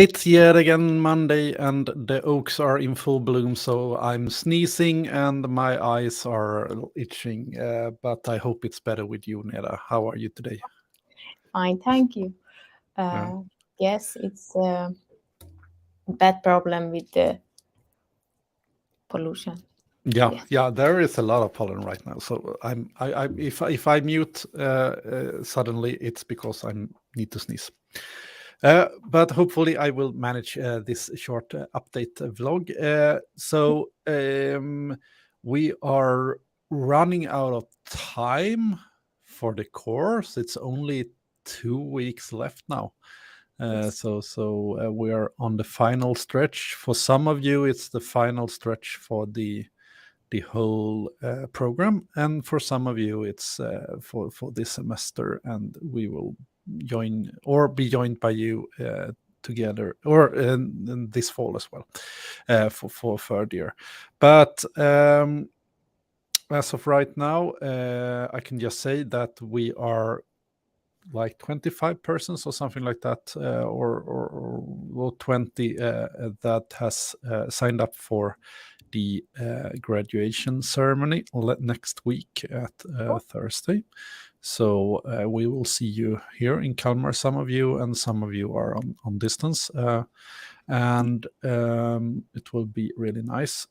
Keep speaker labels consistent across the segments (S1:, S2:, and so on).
S1: It's yet again Monday and the oaks are in full bloom, so I'm sneezing and my eyes are itching, but I hope it's better with you, Neda. How are you today?
S2: Fine, thank you.
S1: Yeah.
S2: Yes, it's a bad problem with the pollution.
S1: Yeah,
S2: Yes.
S1: yeah, there is a lot of pollen right now. So if I mute suddenly, it's because I need to sneeze. But hopefully I will manage this short update vlog. We are running out of time for the course. It's only 2 weeks left now.
S2: Yes.
S1: We are on the final stretch. For some of you, it's the final stretch for the whole program, and for some of you, it's for this semester, and we will join or be joined by you together or in this fall as well for third year. But as of right now, I can just say that we are like 25 persons or something like that, or 20 that has signed up for the graduation ceremony next week at Thursday. So we will see you here in Kalmar, some of you, and some of you are on distance. And it will be really nice.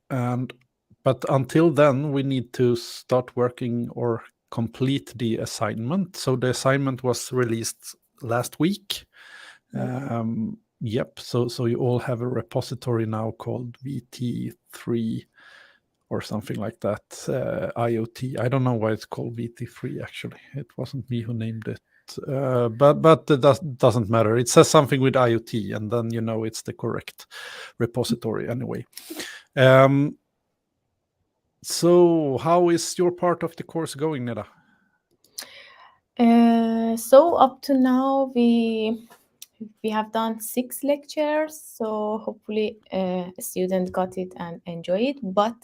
S1: But until then, we need to start working or complete the assignment. So the assignment was released last week. Yep. So you all have a repository now called VT3 or something like that. IoT. I don't know why it's called VT3. Actually, it wasn't me who named it. But it doesn't matter. It says something with IoT, and then you know it's the correct repository anyway. So how is your part of the course going, Neda?
S2: So up to now we have done 6 lectures. So hopefully a student got it and enjoy it. But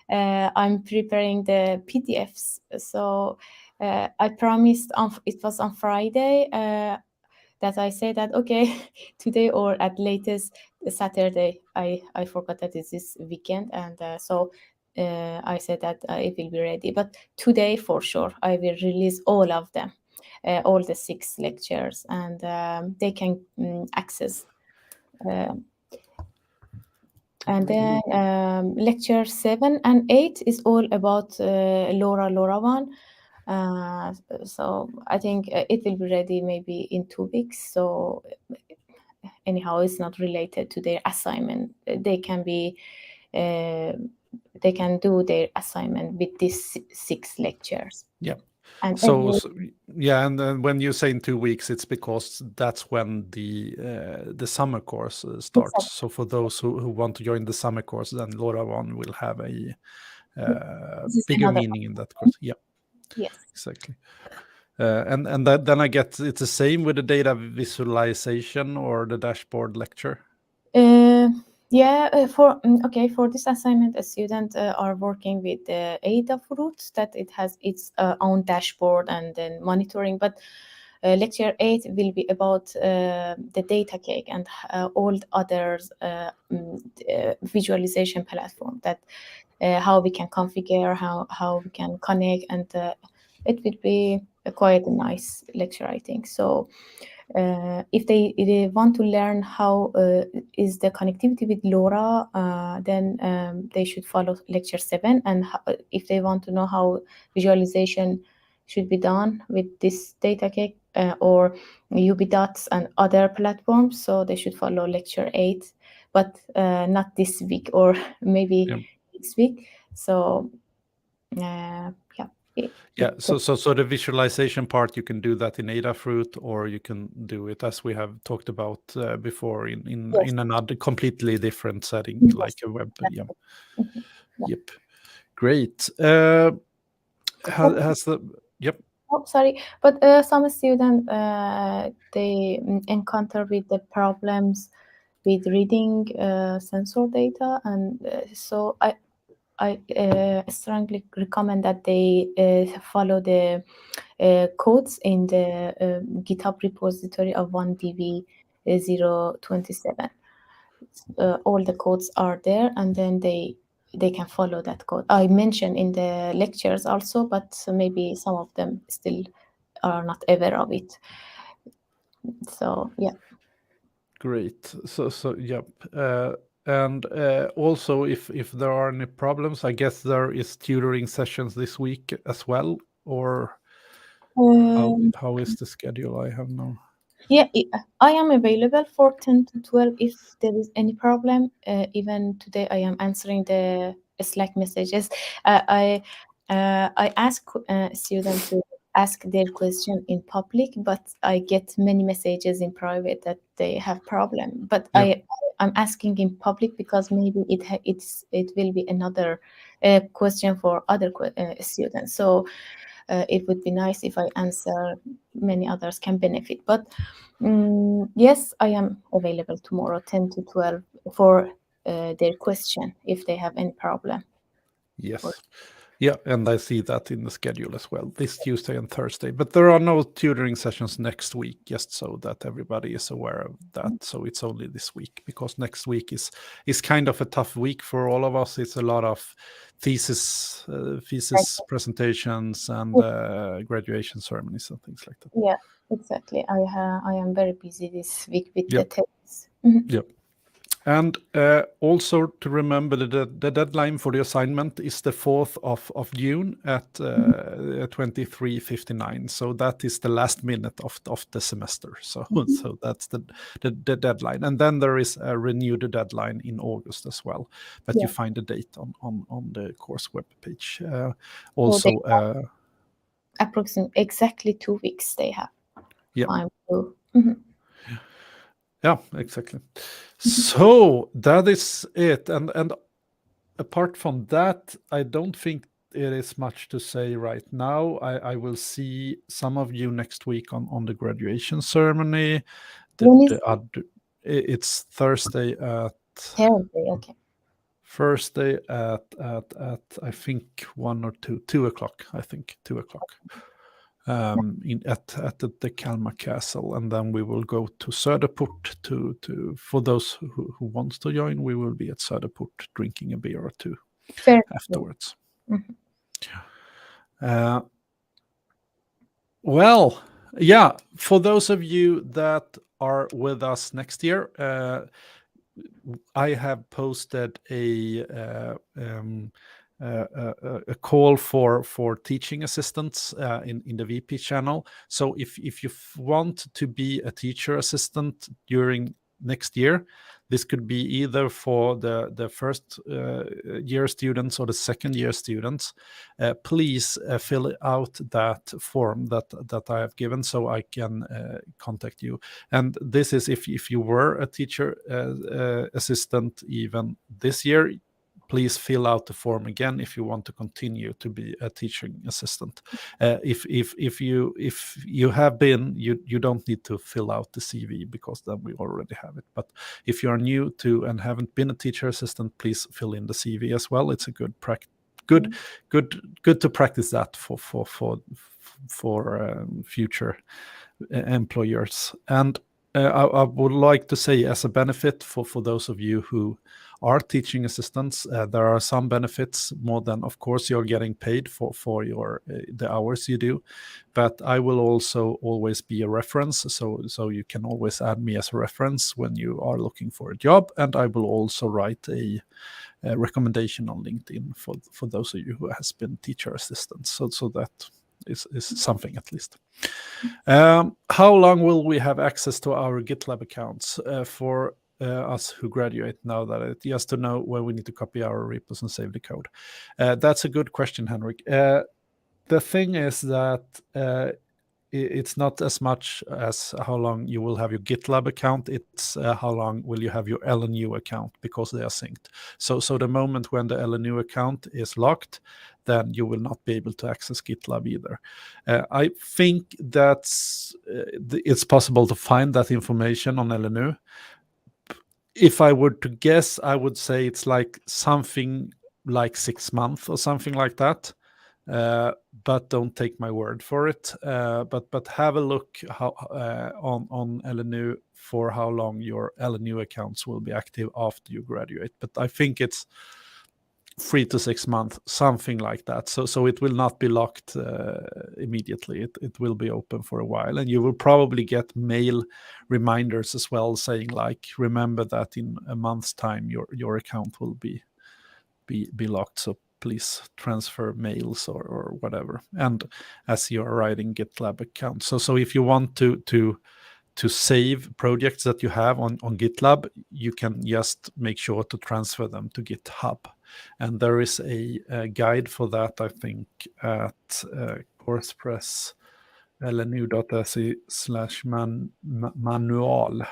S2: I'm preparing the PDFs. So I promised it was on Friday that I say that okay today or at latest Saturday. I forgot that it's this weekend, and I said that it will be ready. But today for sure I will release all of them, all the 6 lectures, and they can access. Uh, and then lecture 7 and 8 is all about LoRaWAN. So I think it will be ready maybe in 2 weeks. So anyhow, it's not related to their assignment. They can be they can do their assignment with these 6 lectures.
S1: Yeah.
S2: And
S1: Yeah, and then when you say in 2 weeks, it's because that's when the summer course starts. So for those who want to join the summer course, then LoRaWAN will have a
S2: this is
S1: bigger
S2: another
S1: meaning in that
S2: one.
S1: course. Yeah,
S2: Yes.
S1: exactly. Then I get it's the same with the data visualization or the dashboard lecture.
S2: Yeah, for this assignment, a student are working with the Adafruit that it has its own dashboard and then monitoring. But lecture 8 will be about the data cake and all others visualization platform that how we can configure, how we can connect, and it will be quite a nice lecture, I think. So if they want to learn how is the connectivity with LoRa, then they should follow lecture 7. And if they want to know how visualization should be done with this data cake or UBDots and other platforms, so they should follow lecture 8, but not this week or maybe
S1: Yeah.
S2: next week. So yeah.
S1: Yeah, so the visualization part, you can do that in Adafruit, or you can do it as we have talked about before
S2: Yes.
S1: in another completely different setting, like
S2: Yes.
S1: a web. Yeah.
S2: Mhm. Yeah.
S1: Yep. Great. Has the Yep.
S2: Oh, sorry, but some students they encounter with the problems with reading sensor data, and so I strongly recommend that they follow the codes in the GitHub repository of 1DV 1DV027. All the codes are there, and then they can follow that code. I mentioned in the lectures also, but maybe some of them still are not aware of it. So yeah.
S1: Great. So yep. And also, if there are any problems, I guess there is tutoring sessions this week as well, or how is the schedule? I have no.
S2: Yeah, I am available for 10 to 12 if there is any problem. Even today, I am answering the Slack messages. I ask students to ask their question in public, but I get many messages in private that they have problem. But
S1: Yeah.
S2: I'm asking in public because maybe it will be another question for other students. So it would be nice if I answer, many others can benefit. But yes, I am available tomorrow 10 to 12 for their question if they have any problem.
S1: Yes. Yeah, and I see that in the schedule as well, this Tuesday and Thursday. But there are no tutoring sessions next week, just so that everybody is aware of that. So it's only this week, because next week is kind of a tough week for all of us. It's a lot of thesis presentations and graduation ceremonies and things like that.
S2: Yeah, exactly. I am very busy this week with the
S1: Yep.
S2: tests.
S1: Yep. And also to remember that the deadline for the assignment is the 4th of June at 23:59. So that is the last minute of the semester. So so that's the deadline. And then there is a renewed deadline in August as well. But you
S2: Yeah.
S1: find the date on the course webpage.
S2: So
S1: Also,
S2: approximately exactly 2 weeks they have
S1: yeah.
S2: time to.
S1: Yeah, exactly. So that is it. And apart from that, I don't think it is much to say right now. I will see some of you next week on the graduation ceremony.
S2: When is
S1: It's Thursday at
S2: Thursday? Okay.
S1: Thursday at I think 1 or 2 o'clock. I think 2 o'clock. At the Kalmar Castle, and then we will go to Söderport to for those who wants to join. We will be at Söderport drinking a beer or two
S2: Fair.
S1: afterwards. Well, yeah, for those of you that are with us next year, I have posted a call for teaching assistants in the VP channel. So if you want to be a teacher assistant during next year, this could be either for the first year students or the second year students. Please fill out that form that I have given, so I can contact you. And this is if you were a teacher assistant even this year, please fill out the form again if you want to continue to be a teaching assistant. If you have been, you don't need to fill out the CV, because then we already have it. But if you are new to and haven't been a teacher assistant, please fill in the CV as well. It's a good to practice that for future employers. And I would like to say, as a benefit for those of you who are teaching assistants, there are some benefits more than, of course, you're getting paid for your the hours you do. But I will also always be a reference, so you can always add me as a reference when you are looking for a job. And I will also write a recommendation on LinkedIn for those of you who has been teacher assistants. So that is something at least. How long will we have access to our GitLab accounts for us who graduate now that it just to know where we need to copy our repos and save the code? That's a good question, Henrik. The thing is that it's not as much as how long you will have your GitLab account. It's how long will you have your LNU account, because they are synced. So the moment when the LNU account is locked, then you will not be able to access GitLab either. I think that's it's possible to find that information on LNU. If I were to guess, I would say it's like something like 6 months or something like that. but don't take my word for it. But have a look on LNU for how long your LNU accounts will be active after you graduate. But I think it's 3 to 6 months, something like that. So it will not be locked immediately. It will be open for a while, and you will probably get mail reminders as well, saying like, remember that in a month's time your account will be locked. So please transfer mails or whatever. And as you are writing GitLab account, so if you want to save projects that you have on GitLab, you can just make sure to transfer them to GitHub. And there is a guide for that, I think, at Courspress lnu.se/manual.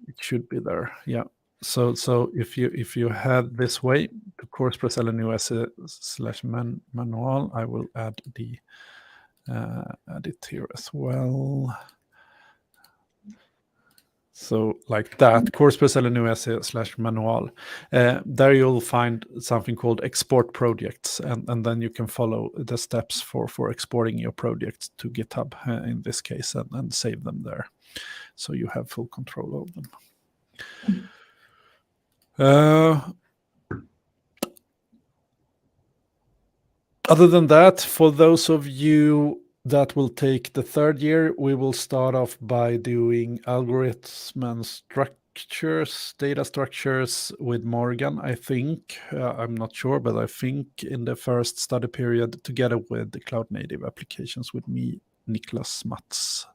S1: It should be there. Yeah. So if you head this way to Courspress lnu.se/manual, I will add it here as well. So like that, Courspress lnu.se/manual. There you'll find something called export projects, and then you can follow the steps for exporting your projects to GitHub in this case, and save them there. So you have full control of them. Other than that, for those of you that will take the third year, we will start off by doing algorithms and structures, data structures with Morgan, I think. I'm not sure, but I think in the first study period, together with the cloud native applications with me, Niklas, Mats,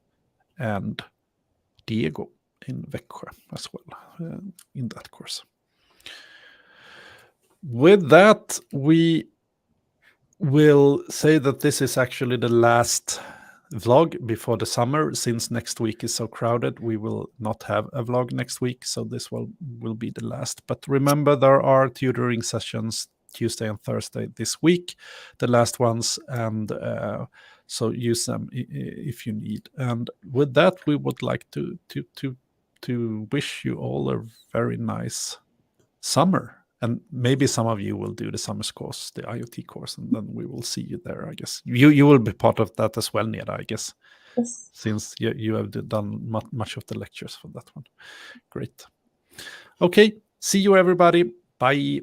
S1: and Diego in Växjö as well in that course. With that, we will say that this is actually the last vlog before the summer. Since next week is so crowded, we will not have a vlog next week, so this will be the last. But remember, there are tutoring sessions Tuesday and Thursday this week, the last ones, and so use them if you need. And with that, we would like to wish you all a very nice summer. And maybe some of you will do the summer course, the IoT course, and then we will see you there, I guess. You will be part of that as well, Neda, I guess.
S2: Yes.
S1: Since you have done much of the lectures for that one. Great. Okay, see you everybody. Bye.